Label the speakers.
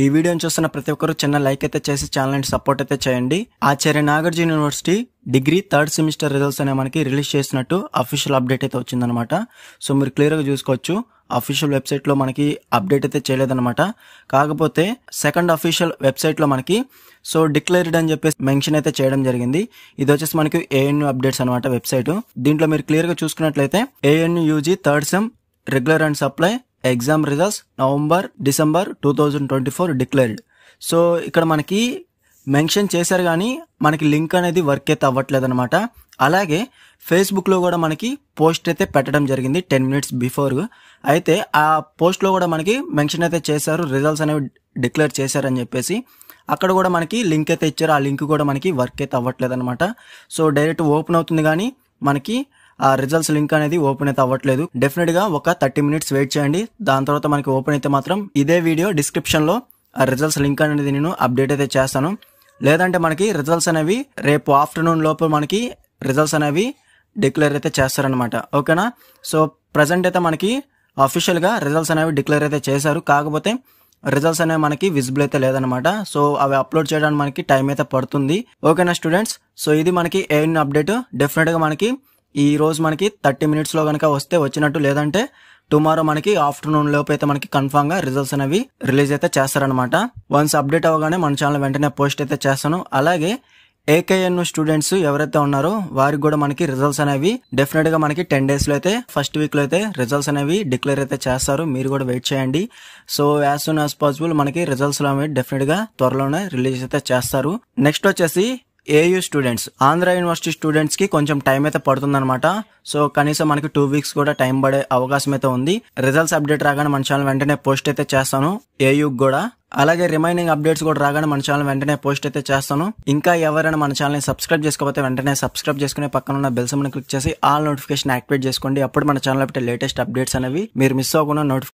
Speaker 1: ఈ వీడియోని చూస్తున్న ప్రతి ఒక్కరు చిన్న లైక్ అయితే చేసి ఛానల్ ని సపోర్ట్ అయితే చేయండి. Acharya Nagarjuna university degree third semester results అనే మనకి రిలీజ్ చేసినట్టు అఫీషియల్ అప్డేట్ అయితే వచ్చిందనమాట. సో మీరు క్లియర్ గా చూసుకోవచ్చు. అఫీషియల్ వెబ్సైట్ లో మనకి అప్డేట్ అయితే చేయలేదన్నమాట. కాకపోతే సెకండ్ అఫీషియల్ వెబ్సైట్ లో మనకి సో డిక్లేర్డ్ అని చెప్పేసి మెన్షన్ అయితే చేయడం జరిగింది. ఇది వచ్చేసి మనకి ఏఎన్యూ అప్డేట్స్ అనమాట వెబ్సైట్. దీంట్లో మీరు క్లియర్ గా చూసుకున్నట్లయితే ANU UG third sem regular and supply exam results November December 2024 declared. So ఇక్కడ మనకి మెన్షన్ చేశారు కానీ మనకి లింక్ అనేది వర్క్ అయితే అవ్వట్లేదు అనమాట. అలాగే ఫేస్బుక్ లో కూడా మనకి పోస్ట్ అయితే పెట్టడం జరిగింది 10 minutes బిఫోర్. అయితే ఆ పోస్ట్ లో కూడా మనకి మెన్షన్ అయితే చేశారు రిజల్ట్స్ అనేవి డిక్లేర్ చేశారని చెప్పేసి. అక్కడ కూడా మనకి లింక్ అయితే ఇచ్చారు. ఆ లింక్ కూడా మనకి వర్క్ అయితే అవ్వట్లేదు అనమాట. సో డైరెక్ట్ ఓపెన్ అవుతుంది కానీ మనకి ఆ రిజల్ట్స్ లింక్ అనేది ఓపెన్ అయితే అవ్వట్లేదు. డెఫినెట్ గా ఒక 30 minutes వెయిట్ చేయండి. దాని తర్వాత మనకి ఓపెన్ అయితే మాత్రం ఇదే వీడియో డిస్క్రిప్షన్ లో ఆ రిజల్ట్స్ లింక్ అనేది నేను అప్డేట్ అయితే చేస్తాను. లేదంటే మనకి రిజల్ట్స్ అనేవి రేపు ఆఫ్టర్నూన్ లోపు మనకి రిజల్ట్స్ అనేవి డిక్లేర్ అయితే చేస్తారనమాట. ఓకేనా. సో ప్రజెంట్ అయితే మనకి అఫీషియల్ గా రిజల్ట్స్ అనేవి డిక్లేర్ అయితే చేశారు. కాకపోతే రిజల్ట్స్ అనేవి మనకి విజిబుల్ అయితే లేదనమాట. సో అవి అప్లోడ్ చేయడానికి మనకి టైం అయితే పడుతుంది. ఓకేనా స్టూడెంట్స్. సో ఇది మనకి ఏఎన్ అప్డేట్. డెఫినెట్ గా మనకి ఈ రోజు మనకి 30 minutes లో కనుక వస్తే వచ్చినట్టు, లేదంటే టుమారో మనకి ఆఫ్టర్నూన్ లోపు అయితే మనకి కన్ఫామ్ గా రిజల్ట్స్ అనేవి రిలీజ్ అయితే చేస్తారనమాట. వన్స్ అప్డేట్ అవగానే మన ఛానల్ వెంటనే పోస్ట్ అయితే చేస్తాను. అలాగే ఏకేఎన్ స్టూడెంట్స్ ఎవరైతే ఉన్నారో వారికి కూడా మనకి రిజల్ట్స్ అనేవి డెఫినెట్ గా మనకి 10 days లో అయితే ఫస్ట్ వీక్ లో అయితే రిజల్ట్స్ అనేవి డిక్లేర్ అయితే చేస్తారు. మీరు కూడా వెయిట్ చేయండి. So as soon as possible మనకి రిజల్ట్స్ అనేవి డెఫినెట్ గా త్వరలోనే రిలీజ్ అయితే చేస్తారు. నెక్స్ట్ వచ్చేసి AU students, Andhra university students కి కొంచెం టైం అయితే పడుతుంది అనమాట. సో కనీసం మనకి 2 weeks కూడా టైం పడే అవకాశం అయితే ఉంది. రిజల్ట్స్ అప్డేట్ రాగానే మన ఛానల్ వెంటనే పోస్ట్ అయితే చేస్తాను ఏయూ కూడా. అలాగే రిమైనింగ్ అప్డేట్స్ కూడా రాగానే మన ఛానల్ వెంటనే పోస్ట్ అయితే చేస్తాను. ఇంకా ఎవరైనా మన ఛానల్ ని సబ్స్క్రైబ్ చేసుకోకపోతే వెంటనే సబ్స్క్రైబ్ చేసుకుని పక్కన ఉన్న బెల్ సింబల్ క్లిక్ చేసి ఆల్ నోటిఫికేషన్ యాక్టివేట్ చేసుకోండి. అప్పుడు మన ఛానల్ పెట్టే లేటెస్ట్ అప్డేట్స్ అనేవి మీరు మిస్ అవ్వకుండా